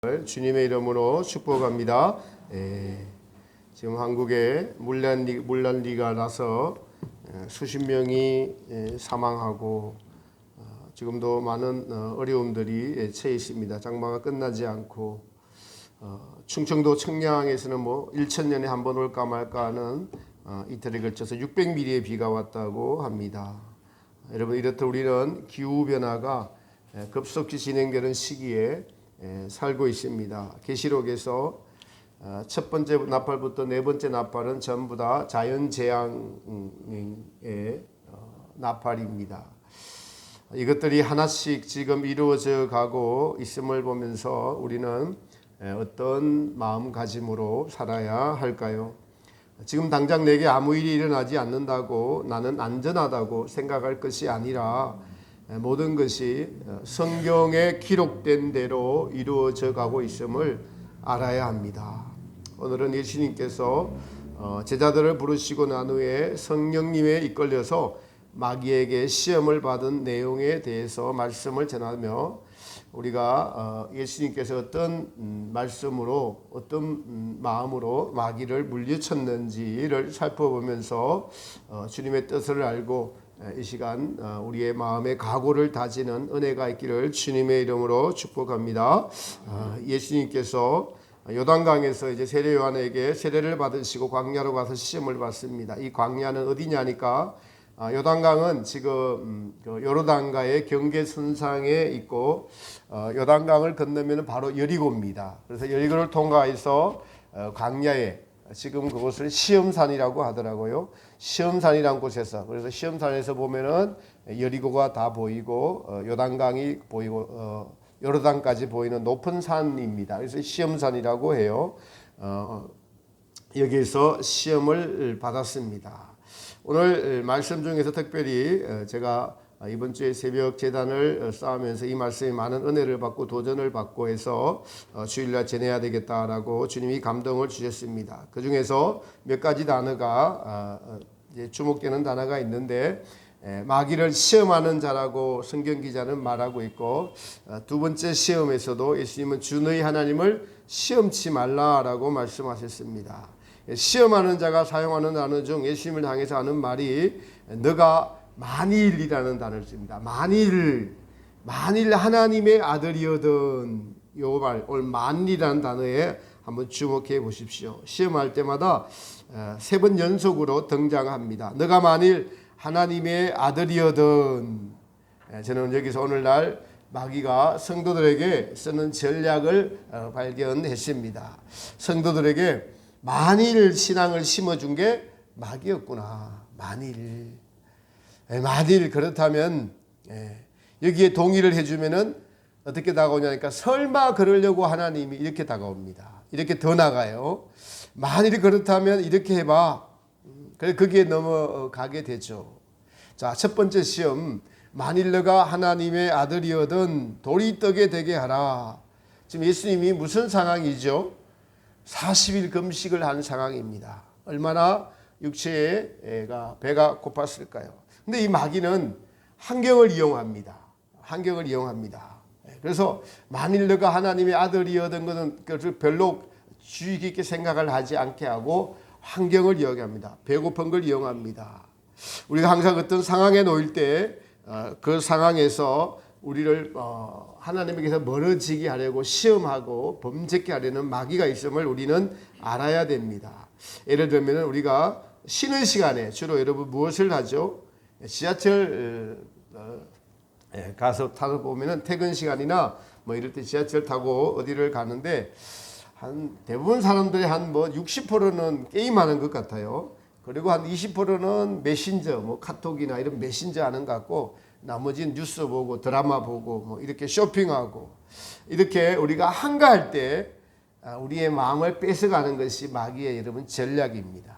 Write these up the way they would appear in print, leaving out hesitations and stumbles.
주님의 이름으로 축복합니다. 지금 한국에 물난리가 나서 수십 명이 사망하고 지금도 많은 어려움들이 처해 있습니다. 장마가 끝나지 않고 충청도 청량에서는 1,000년에 한 번 올까 말까 하는 이틀에 걸쳐서 600mm의 비가 왔다고 합니다. 여러분, 이렇듯 우리는 기후 변화가 급속히 진행되는 시기에 살고 있습니다. 계시록에서 첫 번째 나팔부터 네 번째 나팔은 전부 다 자연재앙의 나팔입니다. 이것들이 하나씩 지금 이루어져 가고 있음을 보면서 우리는 어떤 마음가짐으로 살아야 할까요? 지금 당장 내게 아무 일이 일어나지 않는다고 나는 안전하다고 생각할 것이 아니라 모든 것이 성경에 기록된 대로 이루어져 가고 있음을 알아야 합니다. 오늘은 예수님께서 제자들을 부르시고 난 후에 성령님에 이끌려서 마귀에게 시험을 받은 내용에 대해서 말씀을 전하며 우리가 예수님께서 어떤 말씀으로 어떤 마음으로 마귀를 물리쳤는지를 살펴보면서 주님의 뜻을 알고 이 시간 우리의 마음의 각오를 다지는 은혜가 있기를 주님의 이름으로 축복합니다. 예수님께서 요단강에서 이제 세례 요한에게 세례를 받으시고 광야로 가서 시험을 받습니다. 이 광야는 어디냐니까 요단강은 지금 요르단강의 경계선상에 있고 요단강을 건너면 바로 여리고입니다. 그래서 여리고를 통과해서 광야에 지금 그곳을 시험산이라고 하더라고요. 시험산이라는 곳에서, 그래서 시험산에서 보면은 여리고가 다 보이고 요단강이 보이고 요르단까지 보이는 높은 산입니다. 그래서 시험산이라고 해요. 여기에서 시험을 받았습니다. 오늘 말씀 중에서 특별히 제가 이번 주에 새벽 제단을 쌓으면서 이 말씀에 많은 은혜를 받고 도전을 받고 해서 주일날 전해야 되겠다라고 주님이 감동을 주셨습니다. 그 중에서 몇 가지 단어가 주목되는 단어가 있는데 마귀를 시험하는 자라고 성경 기자는 말하고 있고 두 번째 시험에서도 예수님은 주 너희 하나님을 시험치 말라라고 말씀하셨습니다. 시험하는 자가 사용하는 단어 중 예수님을 향해서 하는 말이 너가 만일이라는 단어를 씁니다. 만일 하나님의 아들이거든. 요 말 오늘 만일이라는 단어에 한번 주목해 보십시오. 시험할 때마다 3번 연속으로 등장합니다. 너가 만일 하나님의 아들이거든. 저는 여기서 오늘날 마귀가 성도들에게 쓰는 전략을 발견했습니다. 성도들에게 만일 신앙을 심어준 게 마귀였구나. 만일 그렇다면 여기에 동의를 해주면은 어떻게 다가오냐니까 설마 그러려고 하나님이 이렇게 다가옵니다. 이렇게 더 나가요. 만일 그렇다면 이렇게 해봐. 그래 거기에 넘어가게 되죠. 자, 첫 번째 시험, 만일 너가 하나님의 아들이거든 돌이 떡에 되게 하라. 지금 예수님이 무슨 상황이죠? 40일 금식을 한 상황입니다. 얼마나 육체가 배가 고팠을까요? 근데 이 마귀는 환경을 이용합니다. 그래서 만일 너가 하나님의 아들이었던 것은 별로 주의 깊게 생각을 하지 않게 하고 환경을 이용합니다. 배고픈 걸 이용합니다. 우리가 항상 어떤 상황에 놓일 때 그 상황에서 우리를 하나님에게서 멀어지게 하려고 시험하고 범죄케 하려는 마귀가 있음을 우리는 알아야 됩니다. 예를 들면 우리가 쉬는 시간에 주로 여러분 무엇을 하죠? 지하철 가서 타서 보면은 퇴근 시간이나 이럴 때 지하철 타고 어디를 가는데 한 대부분 사람들이 한 60%는 게임하는 것 같아요. 그리고 한 20%는 메신저 카톡이나 이런 메신저 하는 것 같고 나머지는 뉴스 보고 드라마 보고 이렇게 쇼핑하고 이렇게 우리가 한가할 때 우리의 마음을 뺏어가는 것이 마귀의 여러분 전략입니다.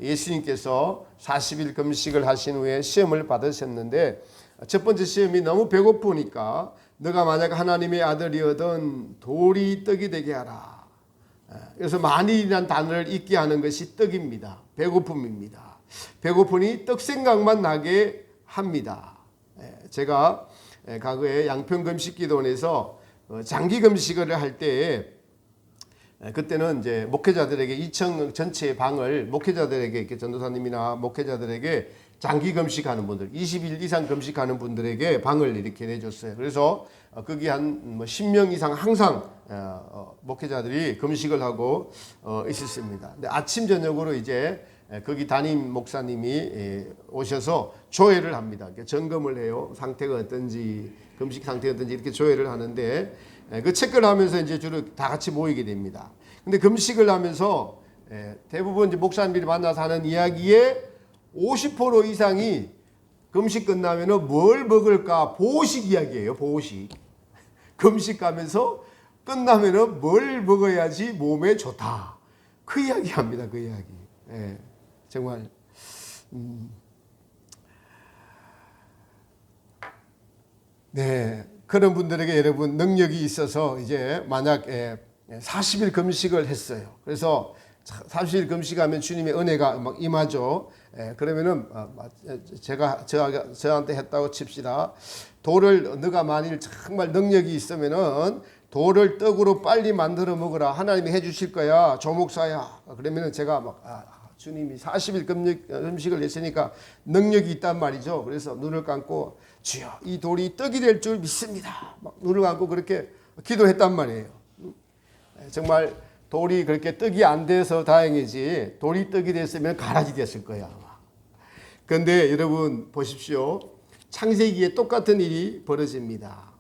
예수님께서 40일 금식을 하신 후에 시험을 받으셨는데 첫 번째 시험이 너무 배고프니까 너가 만약 하나님의 아들이거든 돌이 떡이 되게 하라. 그래서 만일이라는 단어를 잊게 하는 것이 떡입니다. 배고픔입니다. 배고프니 떡 생각만 나게 합니다. 제가 과거에 양평금식기도원에서 장기 금식을 할 때 그때는 이제 목회자들에게 2층 전체 방을 목회자들에게 이렇게 전도사님이나 목회자들에게 장기 금식하는 분들, 20일 이상 금식하는 분들에게 방을 이렇게 내줬어요. 그래서 거기 한 10명 이상 항상 목회자들이 금식을 하고 있었습니다. 근데 아침 저녁으로 이제 거기 담임 목사님이 오셔서 조회를 합니다. 점검을 해요. 상태가 어떤지, 금식 상태가 어떤지 이렇게 조회를 하는데 그 체크를 하면서 이제 주로 다 같이 모이게 됩니다. 근데 금식을 하면서 대부분 이제 목사님들이 만나서 하는 이야기에 50% 이상이 금식 끝나면은 뭘 먹을까 보식 이야기예요. 보식. 금식 가면서 끝나면은 뭘 먹어야지 몸에 좋다. 그 이야기 합니다. 그 이야기. 정말 네, 그런 분들에게 여러분 능력이 있어서 이제 만약 40일 금식을 했어요. 그래서 40일 금식하면 주님의 은혜가 막 임하죠. 그러면은 제가 저한테 했다고 칩시다. 돌을 너가 만일 정말 능력이 있으면은 돌을 떡으로 빨리 만들어 먹으라. 하나님이 해주실 거야. 조목사야. 그러면은 제가 막 주님이 40일 금식을 했으니까 능력이 있단 말이죠. 그래서 눈을 감고 주여 이 돌이 떡이 될 줄 믿습니다. 막 눈을 감고 그렇게 기도했단 말이에요. 정말 돌이 그렇게 떡이 안 돼서 다행이지 돌이 떡이 됐으면 가라지 됐을 거야. 그런데 여러분 보십시오. 창세기에 똑같은 일이 벌어집니다.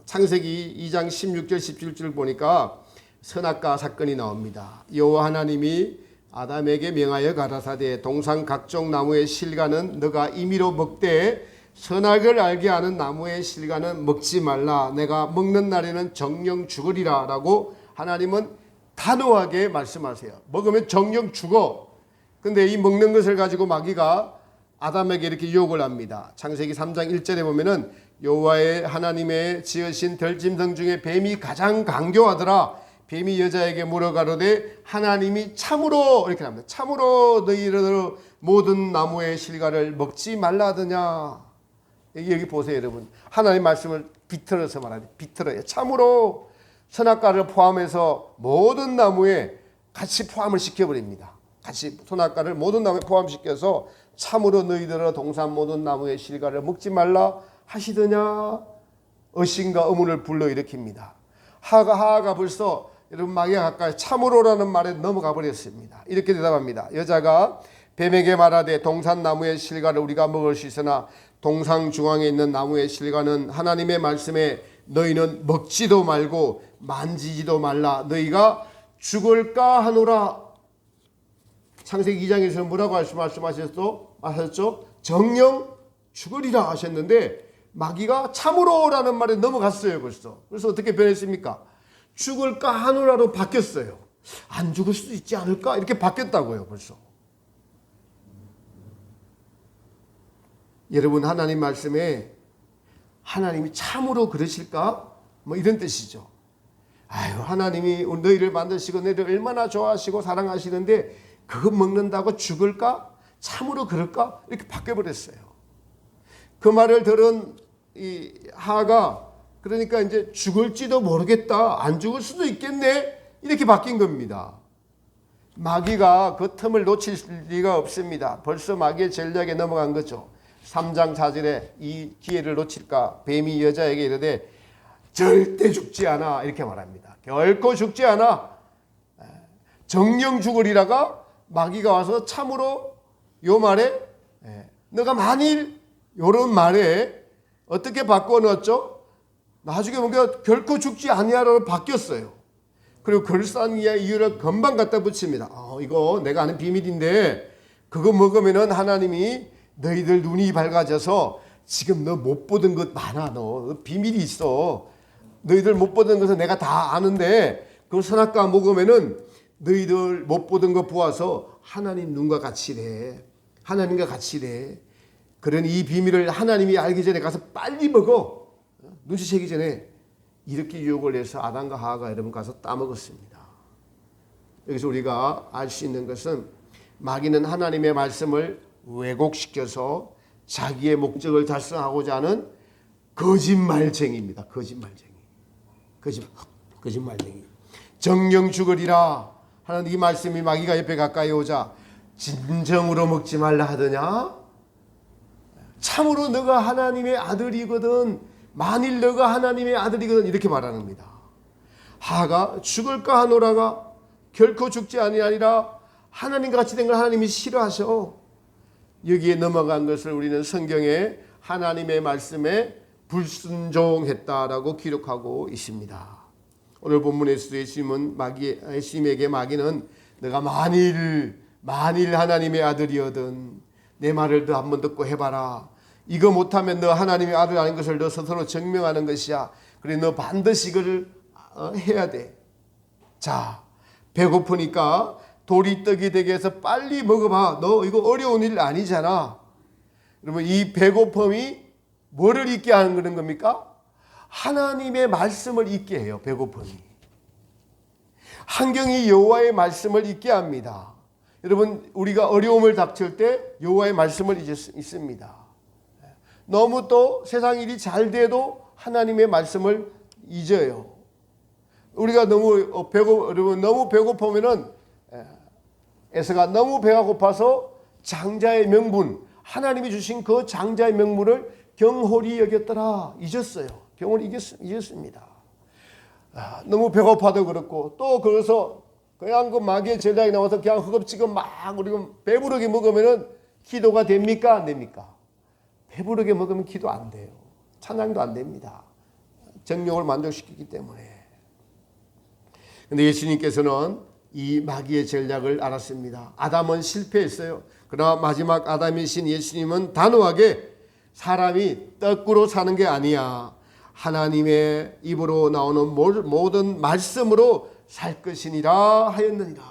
창세기 2장 16절 17절 보니까 선악과 사건이 나옵니다. 여호와 하나님이 아담에게 명하여 가라사대 동산 각종 나무의 실과는 너가 임의로 먹되 선악을 알게 하는 나무의 실과는 먹지 말라. 내가 먹는 날에는 정령 죽으리라 라고 하나님은 단호하게 말씀하세요. 먹으면 정령 죽어. 근데 이 먹는 것을 가지고 마귀가 아담에게 이렇게 유혹을 합니다. 창세기 3장 1절에 보면은 여호와의 하나님의 지으신 들짐승 중에 뱀이 가장 강교하더라. 뱀이 여자에게 물어가로되 하나님이 참으로 이렇게 합니다. 참으로 너희들 모든 나무의 실과를 먹지 말라 하더냐. 여기 보세요 여러분. 하나님 말씀을 비틀어서 말하는 비틀어요. 참으로 선악과를 포함해서 모든 나무에 같이 포함을 시켜버립니다. 같이 선악과를 모든 나무에 포함시켜서 참으로 너희들은 동산 모든 나무의 실과를 먹지 말라 하시더냐. 의심과 의문을 불러일으킵니다. 하하가 벌써 여러분 마귀가 가까이 참으로라는 말에 넘어가 버렸습니다. 이렇게 대답합니다. 여자가 뱀에게 말하되 동산 나무의 실과를 우리가 먹을 수 있으나 동상 중앙에 있는 나무의 실과는 하나님의 말씀에 너희는 먹지도 말고 만지지도 말라. 너희가 죽을까 하노라. 창세기 2장에서 뭐라고 말씀하셨죠? 정령 죽으리라 하셨는데 마귀가 참으로라는 말에 넘어갔어요 벌써. 그래서 어떻게 변했습니까? 죽을까 하노라로 바뀌었어요. 안 죽을 수도 있지 않을까? 이렇게 바뀌었다고요 벌써. 여러분 하나님 말씀에 하나님이 참으로 그러실까? 뭐 이런 뜻이죠. 아유 하나님이 너희를 만드시고 너희를 얼마나 좋아하시고 사랑하시는데 그거 먹는다고 죽을까? 참으로 그럴까? 이렇게 바뀌어버렸어요. 그 말을 들은 이 하가 그러니까 이제 죽을지도 모르겠다. 안 죽을 수도 있겠네. 이렇게 바뀐 겁니다. 마귀가 그 틈을 놓칠 리가 없습니다. 벌써 마귀의 전략에 넘어간 거죠. 3장 4절에 이 기회를 놓칠까? 뱀이 여자에게 이르되 절대 죽지 않아. 이렇게 말합니다. 결코 죽지 않아. 정령 죽으리라가 마귀가 와서 참으로 요 말에 너가 만일 요런 말에 어떻게 바꿔 넣었죠? 나중에 보니까 결코 죽지 아니하라로 바뀌었어요. 그리고 그럴싸한 이유를 금방 갖다 붙입니다. 이거 내가 아는 비밀인데 그거 먹으면은 하나님이 너희들 눈이 밝아져서 지금 너 못 보던 것 많아. 너 비밀이 있어. 너희들 못 보던 것은 내가 다 아는데 그 선악과 먹으면은 너희들 못 보던 거 보아서 하나님 눈과 같이래. 하나님과 같이래. 그러니 이 비밀을 하나님이 알기 전에 가서 빨리 먹어. 눈치채기 전에 이렇게 유혹을 해서 아담과 하와가 여러분 가서 따먹었습니다. 여기서 우리가 알 수 있는 것은 마귀는 하나님의 말씀을 왜곡시켜서 자기의 목적을 달성하고자 하는 거짓말쟁이입니다. 거짓말쟁이. 거짓말쟁이. 정령 죽으리라 하는 이 말씀이 마귀가 옆에 가까이 오자 진정으로 먹지 말라 하더냐? 참으로 너가 하나님의 아들이거든, 만일 너가 하나님의 아들이거든, 이렇게 말합니다. 하가 죽을까 하노라가 결코 죽지 아니하리라. 하나님과 같이 된 걸 하나님이 싫어하셔. 여기에 넘어간 것을 우리는 성경에 하나님의 말씀에 불순종했다라고 기록하고 있습니다. 오늘 본문에서도 예수님에게 마귀는 너가 만일 하나님의 아들이거든 내 말을 더 한번 듣고 해봐라. 이거 못하면 너 하나님의 아들 아닌 것을 너 스스로 증명하는 것이야. 그래 너 반드시 이걸 해야 돼. 자, 배고프니까 돌이 떡이 되게 해서 빨리 먹어봐. 너 이거 어려운 일 아니잖아. 여러분, 이 배고픔이 뭐를 잊게 하는 겁니까? 하나님의 말씀을 잊게 해요. 배고픔이. 환경이 여호와의 말씀을 잊게 합니다. 여러분, 우리가 어려움을 닥칠 때 여호와의 말씀을 잊습니다. 너무 또 세상 일이 잘 돼도 하나님의 말씀을 잊어요. 우리가 너무 배고프면은 에서가 너무 배가 고파서 장자의 명분, 하나님이 주신 그 장자의 명분을 경홀히 여겼더라. 잊었어요. 경홀히 잊었습니다. 너무 배고파도 그렇고 또 그래서 그냥 그 마귀의 전략이 나와서 그냥 허겁지겁 막 우리가 배부르게 먹으면은 기도가 됩니까? 안 됩니까? 배부르게 먹으면 기도 안 돼요. 찬양도 안 됩니다. 정욕을 만족시키기 때문에. 근데 예수님께서는 이 마귀의 전략을 알았습니다. 아담은 실패했어요. 그러나 마지막 아담이신 예수님은 단호하게 사람이 떡으로 사는 게 아니야. 하나님의 입으로 나오는 모든 말씀으로 살 것이니라 하였느니라.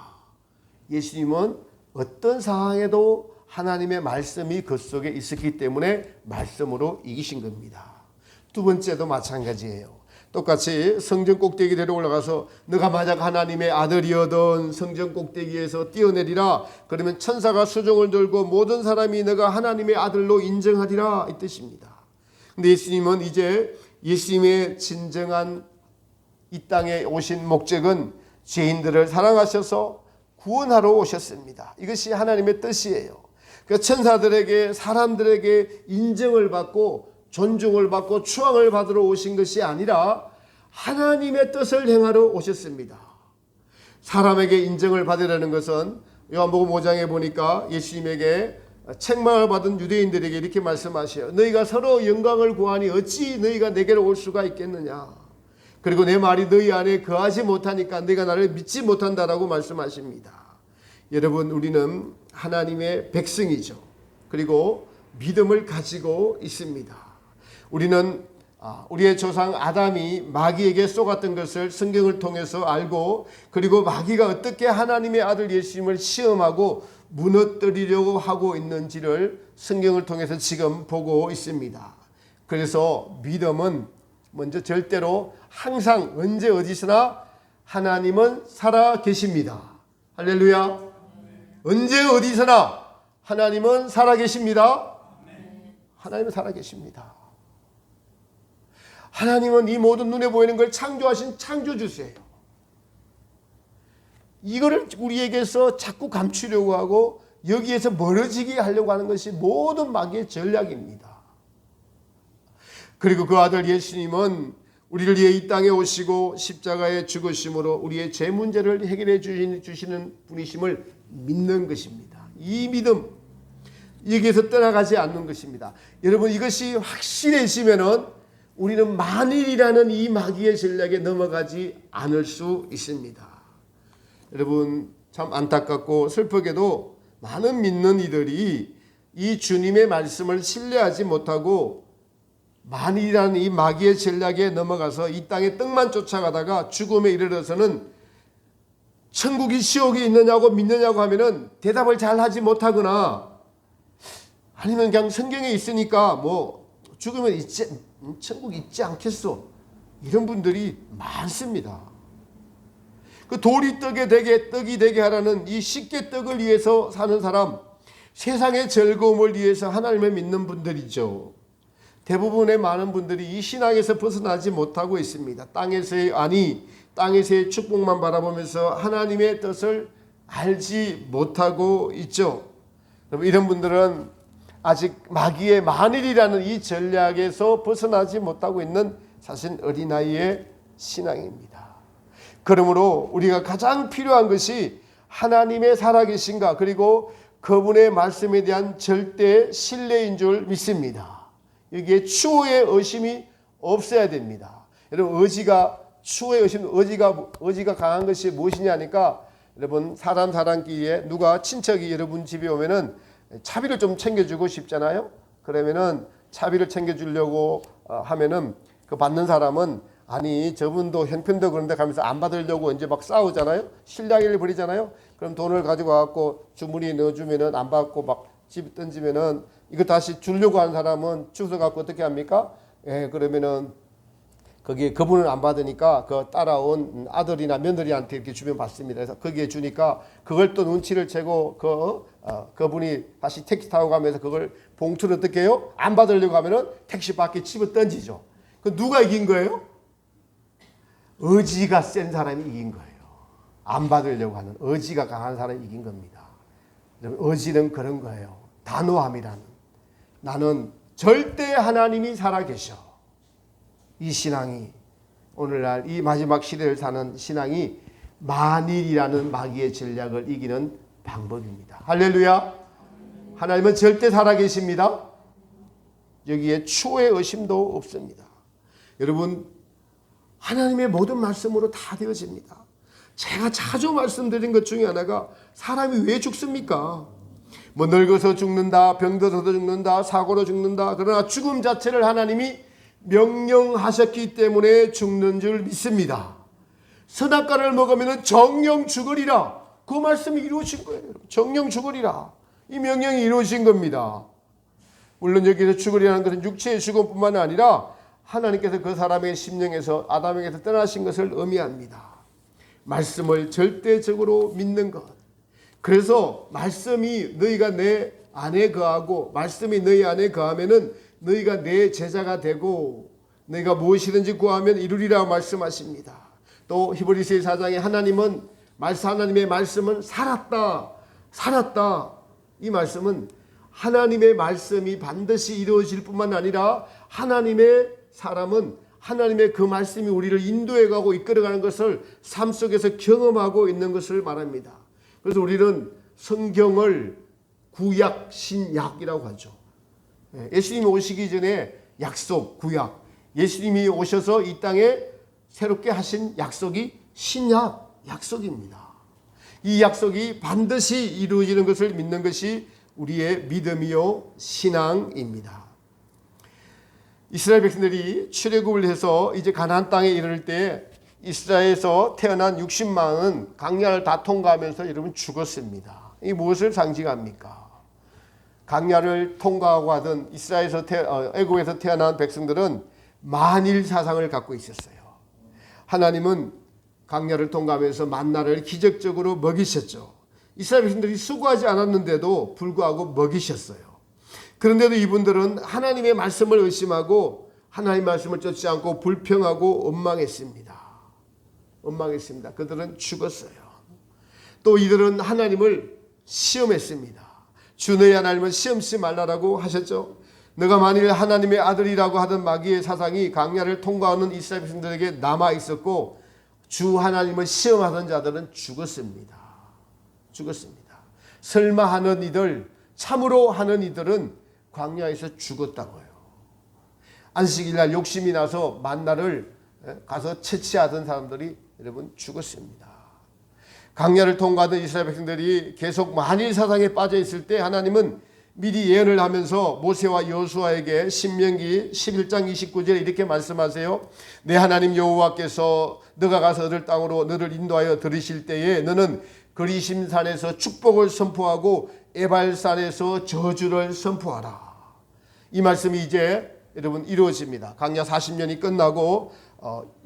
예수님은 어떤 상황에도 하나님의 말씀이 그 속에 있었기 때문에 말씀으로 이기신 겁니다. 두 번째도 마찬가지예요. 똑같이 성전 꼭대기 데려 올라가서 너가 만약 하나님의 아들이어든 성전 꼭대기에서 뛰어내리라. 그러면 천사가 수종을 들고 모든 사람이 너가 하나님의 아들로 인정하리라, 이 뜻입니다. 근데 예수님은 이제 예수님의 진정한 이 땅에 오신 목적은 죄인들을 사랑하셔서 구원하러 오셨습니다. 이것이 하나님의 뜻이에요. 그 천사들에게, 사람들에게 인정을 받고 존중을 받고 추앙을 받으러 오신 것이 아니라 하나님의 뜻을 행하러 오셨습니다. 사람에게 인정을 받으려는 것은 요한복음 5장에 보니까 예수님에게 책망을 받은 유대인들에게 이렇게 말씀하셔요. 너희가 서로 영광을 구하니 어찌 너희가 내게로 올 수가 있겠느냐. 그리고 내 말이 너희 안에 거하지 못하니까 너희가 나를 믿지 못한다라고 말씀하십니다. 여러분, 우리는 하나님의 백성이죠. 그리고 믿음을 가지고 있습니다. 우리는 우리의 조상 아담이 마귀에게 속았던 것을 성경을 통해서 알고, 그리고 마귀가 어떻게 하나님의 아들 예수님을 시험하고 무너뜨리려고 하고 있는지를 성경을 통해서 지금 보고 있습니다. 그래서 믿음은 먼저 절대로 항상 언제 어디서나 하나님은 살아 계십니다. 할렐루야. 언제 어디서나 하나님은 살아 계십니다. 하나님은 살아 계십니다. 하나님은 이 모든 눈에 보이는 걸 창조하신 창조주세요. 이거를 우리에게서 자꾸 감추려고 하고 여기에서 멀어지게 하려고 하는 것이 모든 마귀의 전략입니다. 그리고 그 아들 예수님은 우리를 위해 이 땅에 오시고 십자가에 죽으심으로 우리의 죄 문제를 해결해 주시는 분이심을 믿는 것입니다. 이 믿음, 여기에서 떠나가지 않는 것입니다. 여러분, 이것이 확실해지면은 우리는 만일이라는 이 마귀의 전략에 넘어가지 않을 수 있습니다. 여러분, 참 안타깝고 슬프게도 많은 믿는 이들이 이 주님의 말씀을 신뢰하지 못하고 만일이라는 이 마귀의 전략에 넘어가서 이 땅에 떡만 쫓아가다가 죽음에 이르러서는 천국이 지옥이 있느냐고 믿느냐고 하면은 대답을 잘 하지 못하거나, 아니면 그냥 성경에 있으니까 뭐 죽으면 천국 있지 않겠어, 이런 분들이 많습니다. 그 돌이 떡이 되게 하라는 이 쉽게 떡을 위해서 사는 사람, 세상의 즐거움을 위해서 하나님을 믿는 분들이죠. 대부분의 많은 분들이 이 신앙에서 벗어나지 못하고 있습니다. 땅에서의 안위, 땅에서의 축복만 바라보면서 하나님의 뜻을 알지 못하고 있죠. 이런 분들은 아직 마귀의 만일이라는 이 전략에서 벗어나지 못하고 있는 사실 어린아이의 신앙입니다. 그러므로 우리가 가장 필요한 것이 하나님의 살아계신가, 그리고 그분의 말씀에 대한 절대 신뢰인 줄 믿습니다. 여기에 추호의 의심이 없어야 됩니다. 여러분, 추호의 의심, 의지가 강한 것이 무엇이냐니까, 여러분, 사람끼리에 누가 친척이 여러분 집에 오면은 차비를 좀 챙겨주고 싶잖아요. 그러면은 차비를 챙겨주려고 하면은 그 받는 사람은 아니 저분도 형편도 그런데 가면서 안 받으려고 이제 막 싸우잖아요. 실랑이를 벌이잖아요. 그럼 돈을 가지고 와갖고 주머니에 넣어주면은 안 받고 막 집에 던지면은 이거 다시 주려고 하는 사람은 주워 갖고 어떻게 합니까? 그러면은 거기에 그분은 안 받으니까 그 따라온 아들이나 며느리한테 이렇게 주면 받습니다. 그래서 거기에 주니까 그걸 또 눈치를 채고 그분이 다시 택시 타고 가면서 그걸 봉투를 어떻게 해요? 안 받으려고 하면은 택시 밖에 집어 던지죠. 그 누가 이긴 거예요? 의지가 센 사람이 이긴 거예요. 안 받으려고 하는 의지가 강한 사람이 이긴 겁니다. 의지는 그런 거예요. 단호함이라는. 나는 절대 하나님이 살아계셔. 이 신앙이 오늘날 이 마지막 시대를 사는 신앙이 만일이라는 마귀의 전략을 이기는 방법입니다. 할렐루야. 하나님은 절대 살아계십니다. 여기에 추호의 의심도 없습니다. 여러분, 하나님의 모든 말씀으로 다 되어집니다. 제가 자주 말씀드린 것 중에 하나가 사람이 왜 죽습니까? 뭐 늙어서 죽는다, 병들어서 죽는다, 사고로 죽는다. 그러나 죽음 자체를 하나님이 명령하셨기 때문에 죽는 줄 믿습니다. 선악과를 먹으면 정령 죽으리라. 그 말씀이 이루어진 거예요. 정령 죽으리라. 이 명령이 이루어진 겁니다. 물론 여기서 죽으리라는 것은 육체의 죽음뿐만 아니라 하나님께서 그 사람의 심령에서 아담에게서 떠나신 것을 의미합니다. 말씀을 절대적으로 믿는 것. 그래서 말씀이 너희가 내 안에 거하고 말씀이 너희 안에 거하면은 너희가 내 제자가 되고 너희가 무엇이든지 구하면 이루리라 말씀하십니다. 또 히브리서 4장에 하나님의 말씀은 살았다. 이 말씀은 하나님의 말씀이 반드시 이루어질 뿐만 아니라 하나님의 사람은 하나님의 그 말씀이 우리를 인도해 가고 이끌어가는 것을 삶 속에서 경험하고 있는 것을 말합니다. 그래서 우리는 성경을 구약, 신약이라고 하죠. 예수님이 오시기 전에 약속, 구약. 예수님이 오셔서 이 땅에 새롭게 하신 약속이 신약, 약속입니다. 이 약속이 반드시 이루어지는 것을 믿는 것이 우리의 믿음이요 신앙입니다. 이스라엘 백성들이 출애굽을 해서 이제 가나안 땅에 이를 때 이스라엘에서 태어난 60만은 강야를 다 통과하면서 여러분 죽었습니다. 이 무엇을 상징합니까? 강야를 통과하고 하던 애굽에서 태어난 백성들은 만일 사상을 갖고 있었어요. 하나님은 강야를 통과하면서 만나를 기적적으로 먹이셨죠. 이스라엘 백성들이 수고하지 않았는데도 불구하고 먹이셨어요. 그런데도 이분들은 하나님의 말씀을 의심하고 하나님의 말씀을 쫓지 않고 불평하고 원망했습니다. 그들은 죽었어요. 또 이들은 하나님을 시험했습니다. 주 너희 하나님은 시험치 말라라고 하셨죠. 너가 만일 하나님의 아들이라고 하던 마귀의 사상이 강야를 통과하는 이스라엘 백성들에게 남아 있었고 주 하나님을 시험하던 자들은 죽었습니다. 설마 하는 이들, 참으로 하는 이들은 광야에서 죽었다고요. 안식일날 욕심이 나서 만나를 가서 채취하던 사람들이 여러분 죽었습니다. 강야를 통과하던 이스라엘 백성들이 계속 만일 사상에 빠져 있을 때 하나님은 미리 예언을 하면서 모세와 여호수아에게 신명기 11장 29절에 이렇게 말씀하세요. 내 하나님 여호와께서 너가 가서 얻을 땅으로 너를 인도하여 들이실 때에 너는 그리심산에서 축복을 선포하고 에발산에서 저주를 선포하라. 이 말씀이 이제 여러분 이루어집니다. 강야 40년이 끝나고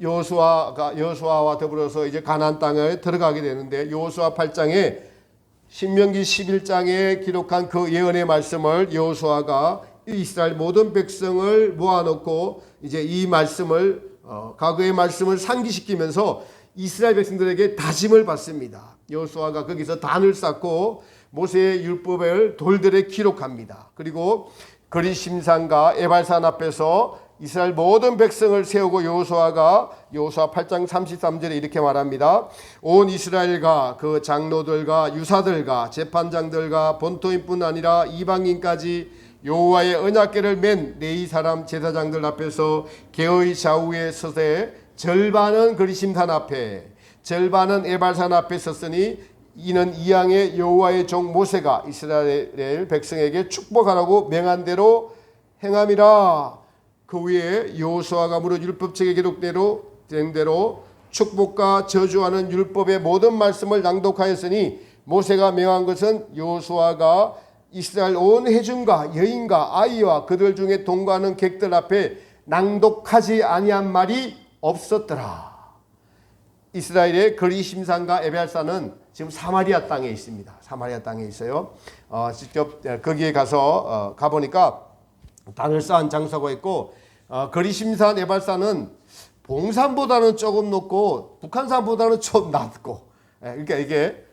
여호수아와 더불어서 이제 가나안 땅에 들어가게 되는데 여호수아 8장에 신명기 11장에 기록한 그 예언의 말씀을 여호수아가 이스라엘 모든 백성을 모아놓고 이제 이 말씀을 과거의 말씀을 상기시키면서 이스라엘 백성들에게 다짐을 받습니다. 여호수아가 거기서 단을 쌓고 모세의 율법을 돌들에 기록합니다. 그리고 그리심산과 에발산 앞에서 이스라엘 모든 백성을 세우고 여호수아가 여호수아 8장 33절에 이렇게 말합니다. 온 이스라엘과 그 장로들과 유사들과 재판장들과 본토인뿐 아니라 이방인까지 여호와의 언약궤를 맨 레위 사람 제사장들 앞에서 개의 좌우에 서되 절반은 그리심산 앞에 절반은 에발산 앞에 섰으니 이는 이왕의 여호와의 종 모세가 이스라엘 백성에게 축복하라고 명한 대로 행함이라. 그 위에 여호수아가 무릇 율법책에 기록된 대로 축복과 저주하는 율법의 모든 말씀을 낭독하였으니 모세가 명한 것은 여호수아가 이스라엘 온 회중과 여인과 아이와 그들 중에 동거하는 객들 앞에 낭독하지 아니한 말이 없었더라. 이스라엘의 그리심산과 에발산은 지금 사마리아 땅에 있습니다. 사마리아 땅에 있어요. 직접 거기에 가보니까 단을 쌓은 장소가 있고 그리심산 에발산은 봉산보다는 조금 높고 북한산보다는 좀 낮고, 그러니까 이게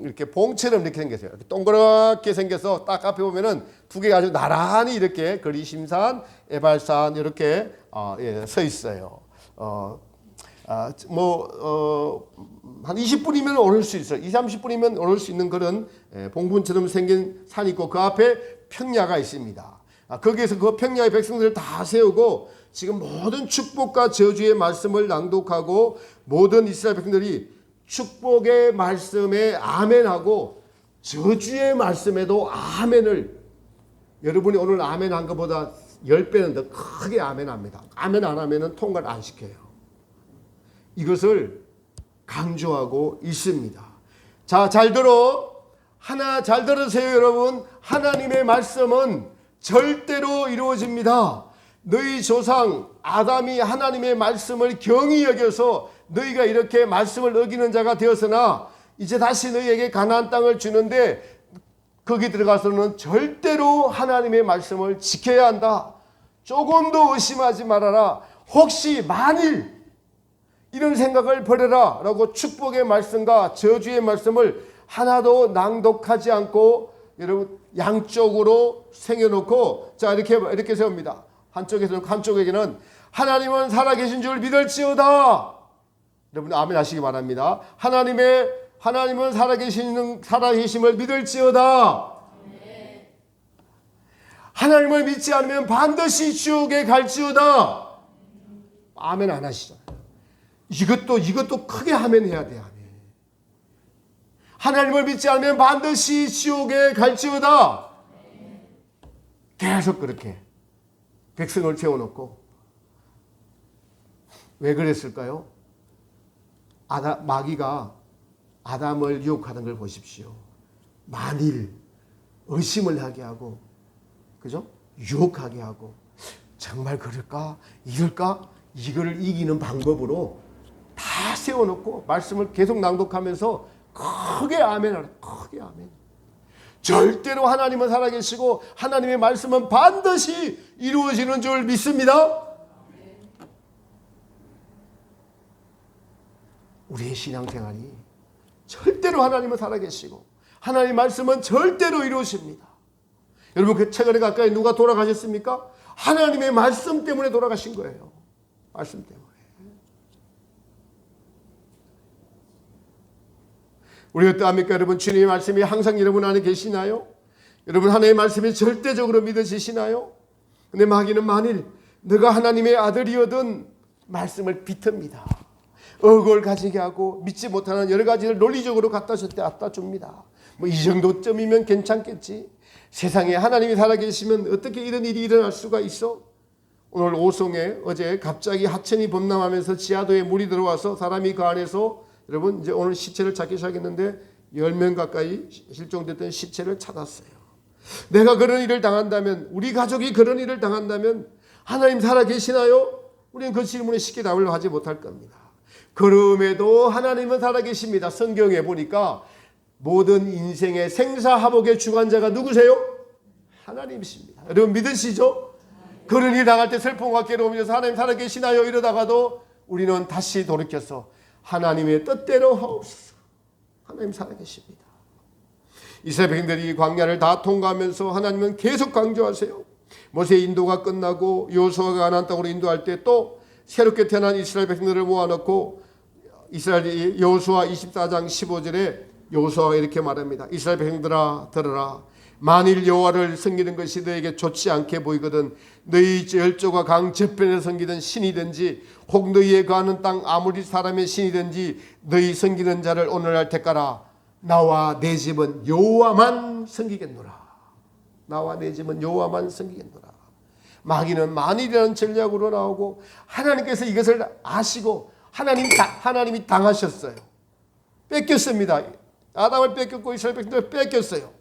이렇게 봉처럼 이렇게 생겼어요. 이렇게 동그랗게 생겨서 딱 앞에 보면은 두 개가 아주 나란히 이렇게 그리심산, 에발산 이렇게 서 있어요. 한 20분이면 오를 수 있어요. 30분이면 오를 수 있는 그런 봉분처럼 생긴 산이 있고 그 앞에 평야가 있습니다. 거기에서 그 평야의 백성들을 다 세우고 지금 모든 축복과 저주의 말씀을 낭독하고 모든 이스라엘 백성들이 축복의 말씀에 아멘하고 저주의 말씀에도 아멘을, 여러분이 오늘 아멘 한 것보다 10배는 더 크게 아멘합니다. 아멘 안 하면은 통과를 안 시켜요. 이것을 강조하고 있습니다. 자, 잘 들으세요, 여러분. 하나님의 말씀은 절대로 이루어집니다. 너희 조상 아담이 하나님의 말씀을 경히 여겨서 너희가 이렇게 말씀을 어기는 자가 되었으나 이제 다시 너희에게 가나안 땅을 주는데 거기 들어가서는 절대로 하나님의 말씀을 지켜야 한다. 조금도 의심하지 말아라. 혹시 만일 이런 생각을 버려라 라고 축복의 말씀과 저주의 말씀을 하나도 낭독하지 않고 여러분 양쪽으로 생겨놓고 자 이렇게 세웁니다. 한쪽에게는 하나님은 살아계신 줄 믿을지어다. 여러분 아멘 하시기 바랍니다. 하나님은 살아계심을 믿을지어다. 하나님을 믿지 않으면 반드시 지옥에 갈지어다. 아멘 안 하시잖아요. 이것도 크게 아멘 해야 돼. 아멘. 하나님을 믿지 않으면 반드시 지옥에 갈지어다. 계속 그렇게 백성을 채워놓고 왜 그랬을까요? 마귀가 아담을 유혹하는 걸 보십시오. 만일 의심을 하게 하고, 그죠? 유혹하게 하고, 정말 그럴까? 이럴까? 이걸 이기는 방법으로 다 세워놓고 말씀을 계속 낭독하면서 크게 아멘하라. 크게 아멘. 절대로 하나님은 살아계시고 하나님의 말씀은 반드시 이루어지는 줄 믿습니다. 우리의 신앙생활이 절대로 하나님은 살아계시고 하나님의 말씀은 절대로 이루어집니다. 여러분 최근에 가까이 누가 돌아가셨습니까? 하나님의 말씀 때문에 돌아가신 거예요. 말씀 때문에. 우리 어떠합니까? 여러분 주님의 말씀이 항상 여러분 안에 계시나요? 여러분 하나님의 말씀이 절대적으로 믿어지시나요? 근데 마귀는 만일 너가 하나님의 아들이어든 말씀을 비틉니다. 억을 가지게 하고 믿지 못하는 여러 가지를 논리적으로 갖다 줍니다. 뭐 이 정도쯤이면 괜찮겠지. 세상에 하나님이 살아계시면 어떻게 이런 일이 일어날 수가 있어? 오늘 오송에 어제 갑자기 하천이 범람하면서 지하도에 물이 들어와서 사람이 그 안에서 여러분 이제 오늘 시체를 찾기 시작했는데 10명 가까이 실종됐던 시체를 찾았어요. 내가 그런 일을 당한다면, 우리 가족이 그런 일을 당한다면 하나님 살아계시나요? 우리는 그 질문에 쉽게 답을 하지 못할 겁니다. 그럼에도 하나님은 살아계십니다. 성경에 보니까 모든 인생의 생사화복의 주관자가 누구세요? 하나님이십니다. 여러분 믿으시죠? 그런 일 당할 때 슬픔과 괴로움이 있어서 하나님 살아계시나요? 이러다가도 우리는 다시 돌이켜서 하나님의 뜻대로 하옵소서. 하나님 살아계십니다. 이스라엘 백성들이 광야를 다 통과하면서 하나님은 계속 강조하세요. 모세의 인도가 끝나고 여호수아가 가나안 땅으로 인도할 때 또 새롭게 태어난 이스라엘 백성들을 모아놓고 이스라엘 여호수아 24장 15절에 여호수아가 이렇게 말합니다. 이스라엘 백성들아 들으라. 만일 여호와를 섬기는 것이 너에게 좋지 않게 보이거든 너희 열조가 강 저편에 섬기던 신이든지 혹 너희의 거하는 땅 아무리 사람의 신이든지 너희 섬기는 자를 오늘날 택하라. 나와 내 집은 여호와만 섬기겠노라. 나와 내 집은 여호와만 섬기겠노라. 마귀는 만일이라는 전략으로 나오고 하나님께서 이것을 아시고 하나님이 당하셨어요. 뺏겼습니다. 아담을 뺏겼고 이스라엘 백성들을 뺏겼어요.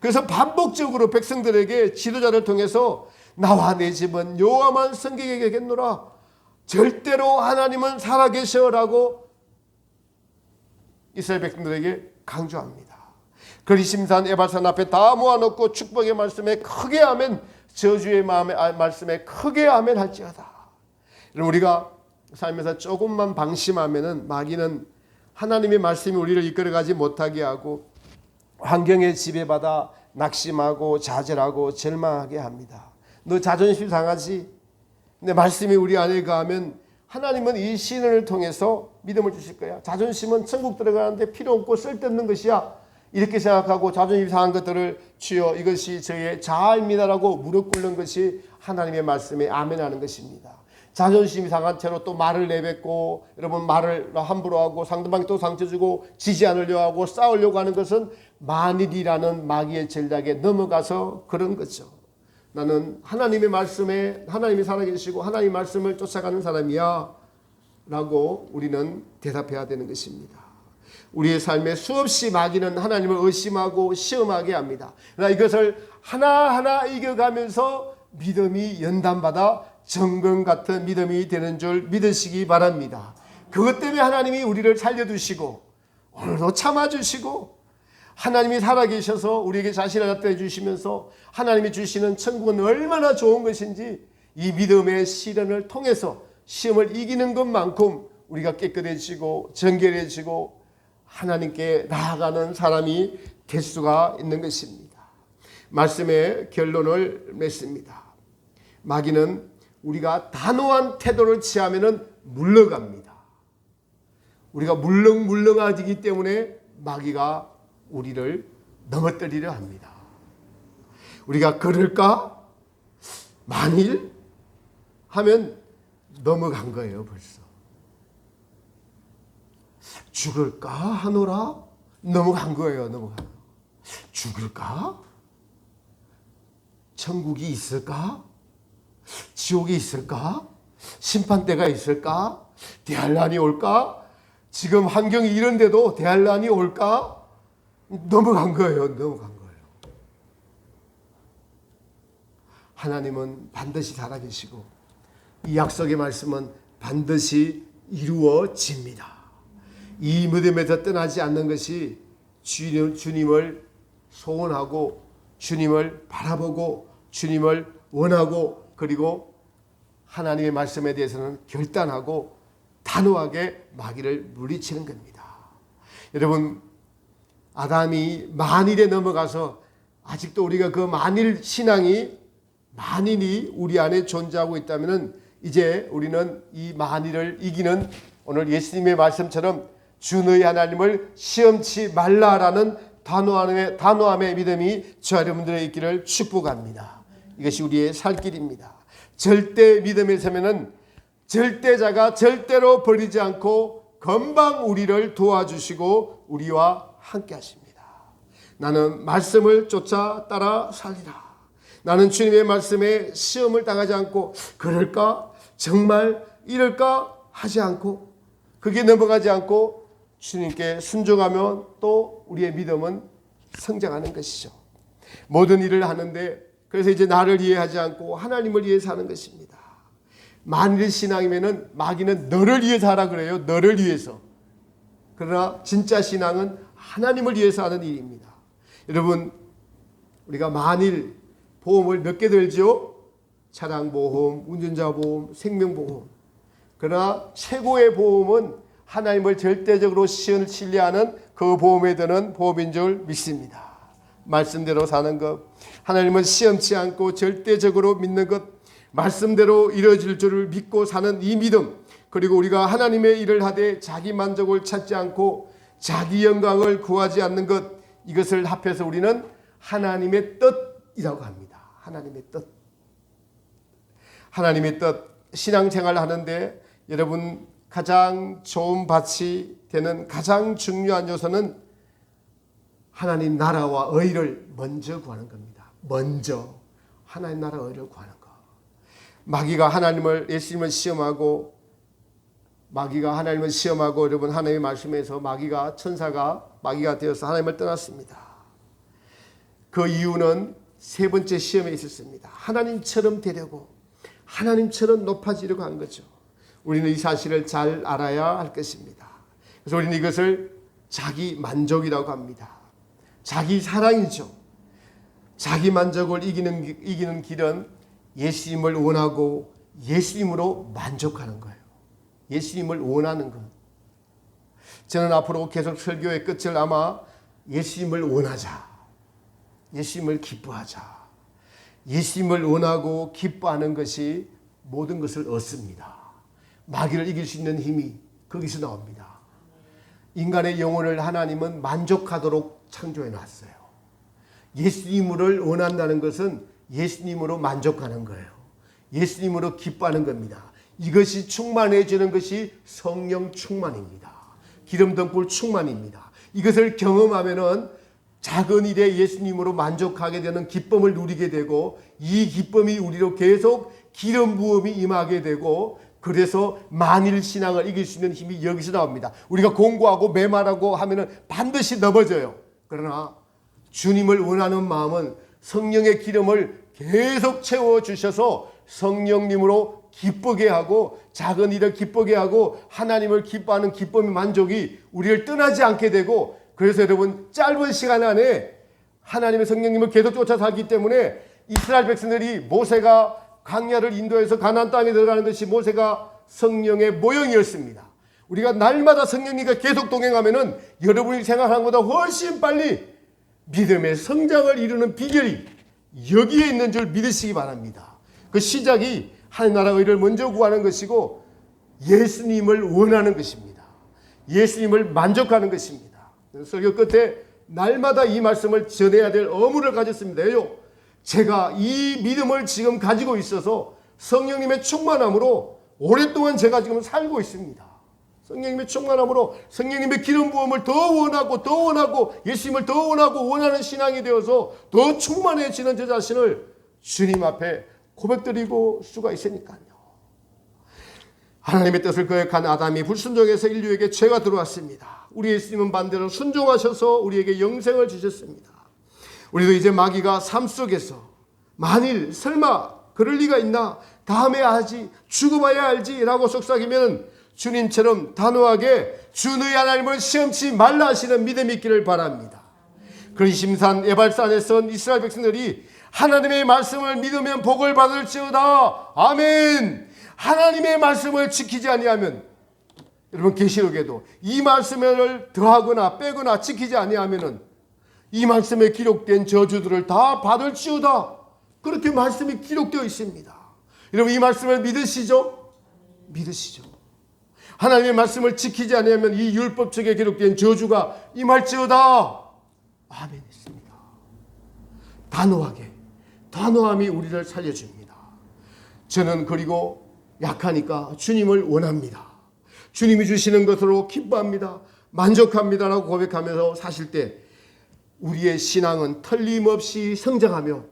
그래서 반복적으로 백성들에게 지도자를 통해서 나와 내 집은 여호와만 섬기겠노라. 절대로 하나님은 살아계셔라고 이스라엘 백성들에게 강조합니다. 그리심산 에발산 앞에 다 모아놓고 축복의 말씀에 크게 아멘, 저주의 말씀에 크게 아멘 할지어다. 우리가 삶에서 조금만 방심하면은 마귀는 하나님의 말씀이 우리를 이끌어가지 못하게 하고 환경에 지배받아 낙심하고 좌절하고 절망하게 합니다. 너 자존심 상하지? 근데 말씀이 우리 안에 가면 하나님은 이 시인을 통해서 믿음을 주실 거야. 자존심은 천국 들어가는데 필요 없고 쓸데없는 것이야. 이렇게 생각하고 자존심 상한 것들을 주여 이것이 저의 자아입니다라고 무릎 꿇는 것이 하나님의 말씀에 아멘하는 것입니다. 자존심이 상한 채로 또 말을 내뱉고 여러분 말을 함부로 하고 상대방이 또 상처 주고 지지 않으려고 하고 싸우려고 하는 것은 만일이라는 마귀의 전략에 넘어가서 그런 거죠. 나는 하나님의 말씀에 하나님이 살아계시고 하나님의 말씀을 쫓아가는 사람이야 라고 우리는 대답해야 되는 것입니다. 우리의 삶에 수없이 마귀는 하나님을 의심하고 시험하게 합니다. 그러나 이것을 하나하나 이겨가면서 믿음이 연단받아 정금 같은 믿음이 되는 줄 믿으시기 바랍니다. 그것 때문에 하나님이 우리를 살려두시고 오늘도 참아주시고 하나님이 살아계셔서 우리에게 자신을 나타내 주시면서 하나님이 주시는 천국은 얼마나 좋은 것인지 이 믿음의 시련을 통해서 시험을 이기는 것만큼 우리가 깨끗해지고 정결해지고 하나님께 나아가는 사람이 될 수가 있는 것입니다. 말씀의 결론을 맺습니다. 마귀는 우리가 단호한 태도를 취하면 물러갑니다. 우리가 물렁물렁하기 때문에 마귀가 우리를 넘어뜨리려 합니다. 우리가 그럴까? 만일 하면 넘어간 거예요 벌써. 죽을까 하노라? 넘어간 거예요. 넘어간. 죽을까? 천국이 있을까? 지옥이 있을까? 심판대가 있을까? 대환란이 올까? 지금 환경이 이런데도 대환란이 올까? 넘어간 거예요. 넘어간 거예요. 하나님은 반드시 살아계시고 이 약속의 말씀은 반드시 이루어집니다. 이 믿음에서 떠나지 않는 것이 주님을 소원하고 주님을 바라보고 주님을 원하고 그리고 하나님의 말씀에 대해서는 결단하고 단호하게 마귀를 물리치는 겁니다. 여러분 아담이 만일에 넘어가서 아직도 우리가 그 만일 신앙이 만일이 우리 안에 존재하고 있다면 이제 우리는 이 만일을 이기는 오늘 예수님의 말씀처럼 주 너희 하나님을 시험치 말라라는 단호함의 믿음이 저 여러분들의 있기를 축복합니다. 이것이 우리의 살 길입니다. 절대 믿음에 서면은 절대자가 절대로 버리지 않고 금방 우리를 도와주시고 우리와 함께 하십니다. 나는 말씀을 쫓아 따라 살리라. 나는 주님의 말씀에 시험을 당하지 않고 그럴까? 정말 이럴까? 하지 않고 그게 넘어가지 않고 주님께 순종하면 또 우리의 믿음은 성장하는 것이죠. 모든 일을 하는데 그래서 이제 나를 이해하지 않고 하나님을 위해서 하는 것입니다. 만일 신앙이면은 마귀는 너를 위해서 하라 그래요. 너를 위해서. 그러나 진짜 신앙은 하나님을 위해서 하는 일입니다. 여러분 우리가 만일 보험을 몇 개 들죠? 차량보험, 운전자보험, 생명보험. 그러나 최고의 보험은 하나님을 절대적으로 신뢰하는 그 보험에 드는 보험인 줄 믿습니다. 말씀대로 사는 것, 하나님을 시험치 않고 절대적으로 믿는 것, 말씀대로 이루어질 줄을 믿고 사는 이 믿음, 그리고 우리가 하나님의 일을 하되 자기 만족을 찾지 않고 자기 영광을 구하지 않는 것, 이것을 합해서 우리는 하나님의 뜻이라고 합니다. 하나님의 뜻. 하나님의 뜻, 신앙생활을 하는데 여러분 가장 좋은 밭이 되는 가장 중요한 요소는 하나님 나라와 의를 먼저 구하는 겁니다. 먼저 하나님 나라 의를 구하는 것. 마귀가 예수님을 시험하고, 여러분 하나님의 말씀에서 천사가 마귀가 되어서 하나님을 떠났습니다. 그 이유는 세 번째 시험에 있었습니다. 하나님처럼 되려고, 하나님처럼 높아지려고 한 거죠. 우리는 이 사실을 잘 알아야 할 것입니다. 그래서 우리는 이것을 자기 만족이라고 합니다. 자기 사랑이죠. 자기 만족을 이기는 길은 예수님을 원하고 예수님으로 만족하는 거예요. 예수님을 원하는 것. 저는 앞으로 계속 설교의 끝을 아마 예수님을 원하자, 예수님을 기뻐하자, 예수님을 원하고 기뻐하는 것이 모든 것을 얻습니다. 마귀를 이길 수 있는 힘이 거기서 나옵니다. 인간의 영혼을 하나님은 만족하도록 창조해 놨어요. 예수님을 원한다는 것은 예수님으로 만족하는 거예요. 예수님으로 기뻐하는 겁니다. 이것이 충만해지는 것이 성령 충만입니다. 기름등불 충만입니다. 이것을 경험하면은 작은 일에 예수님으로 만족하게 되는 기쁨을 누리게 되고, 이 기쁨이 우리로 계속 기름 부음이 임하게 되고, 그래서 만일 신앙을 이길 수 있는 힘이 여기서 나옵니다. 우리가 공고하고 메말하고 하면은 반드시 넘어져요. 그러나 주님을 원하는 마음은 성령의 기름을 계속 채워주셔서 성령님으로 기쁘게 하고, 작은 일을 기쁘게 하고, 하나님을 기뻐하는 기쁨의 만족이 우리를 떠나지 않게 되고, 그래서 여러분 짧은 시간 안에 하나님의 성령님을 계속 쫓아 살기 때문에 이스라엘 백성들이 모세가 광야를 인도해서 가나안 땅에 들어가는 것이 모세가 성령의 모형이었습니다. 우리가 날마다 성령님과 계속 동행하면은 여러분이 생각하는 것보다 훨씬 빨리 믿음의 성장을 이루는 비결이 여기에 있는 줄 믿으시기 바랍니다. 그 시작이 하나님 나라 의를 먼저 구하는 것이고 예수님을 원하는 것입니다. 예수님을 만족하는 것입니다. 설교 끝에 날마다 이 말씀을 전해야 될 의무를 가졌습니다. 제가 이 믿음을 지금 가지고 있어서 성령님의 충만함으로 오랫동안 제가 지금 살고 있습니다. 성령님의 충만함으로 성령님의 기름 부음을 더 원하고 예수님을 더 원하는 신앙이 되어서 더 충만해지는 저 자신을 주님 앞에 고백드리고 수가 있으니까요. 하나님의 뜻을 거역한 아담이 불순종해서 인류에게 죄가 들어왔습니다. 우리 예수님은 반대로 순종하셔서 우리에게 영생을 주셨습니다. 우리도 이제 마귀가 삶 속에서 만일 설마 그럴 리가 있나, 다음에 하지, 죽어봐야 알지 라고 속삭이면 주님처럼 단호하게 주 너희 하나님을 시험치 말라 하시는 믿음이 있기를 바랍니다. 근심산 에발산에서 이스라엘 백성들이 하나님의 말씀을 믿으면 복을 받을지어다. 아멘. 하나님의 말씀을 지키지 아니하면, 여러분 계시록에도 이 말씀을 더하거나 빼거나 지키지 아니하면은 이 말씀에 기록된 저주들을 다 받을지어다. 그렇게 말씀이 기록되어 있습니다. 여러분 이 말씀을 믿으시죠? 믿으시죠? 하나님의 말씀을 지키지 않으면 이 율법책에 기록된 저주가 임할지어다. 아멘 했습니다. 단호함이 우리를 살려줍니다. 저는 그리고 약하니까 주님을 원합니다. 주님이 주시는 것으로 기뻐합니다. 만족합니다라고 고백하면서 사실 때 우리의 신앙은 틀림없이 성장하며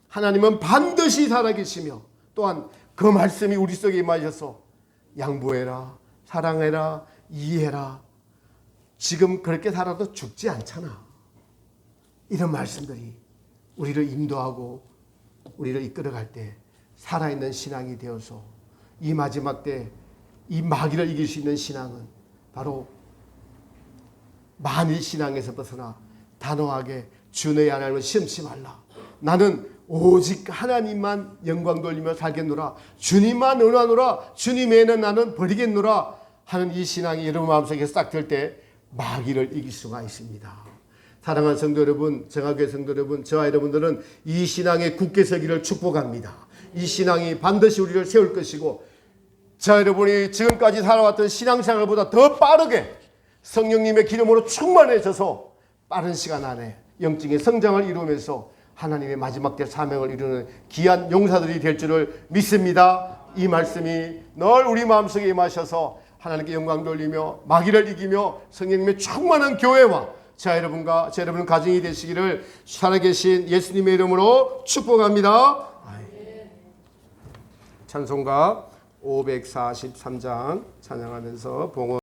하나님은 반드시 살아계시며 또한 그 말씀이 우리 속에 임하셔서 양보해라, 사랑해라, 이해해라. 지금 그렇게 살아도 죽지 않잖아. 이런 말씀들이 우리를 인도하고 우리를 이끌어갈 때 살아있는 신앙이 되어서 이 마지막 때 이 마귀를 이길 수 있는 신앙은 바로 만일 신앙에서 벗어나 단호하게 주 너희 하나님을 시험치 말라. 나는 오직 하나님만 영광 돌리며 살겠노라. 주님만 원하노라. 주님 외에는 나는 버리겠노라 하는 이 신앙이 여러분 마음속에 싹 들 때 마귀를 이길 수가 있습니다. 사랑하는 성도 여러분, 정화교회 성도 여러분, 저와 여러분들은 이 신앙에 굳게 서기를 축복합니다. 이 신앙이 반드시 우리를 세울 것이고, 자, 여러분이 지금까지 살아왔던 신앙생활보다 더 빠르게 성령님의 기름으로 충만해져서 빠른 시간 안에 영적인 성장을 이루면서 하나님의 마지막 때 사명을 이루는 귀한 용사들이 될 줄을 믿습니다. 이 말씀이 늘 우리 마음속에 임하셔서 하나님께 영광 돌리며 마귀를 이기며 성령님의 충만한 교회와 자 여러분과 제 여러분 가정이 되시기를 살아계신 예수님의 이름으로 축복합니다. 찬송가 543장 찬양하면서 봉헌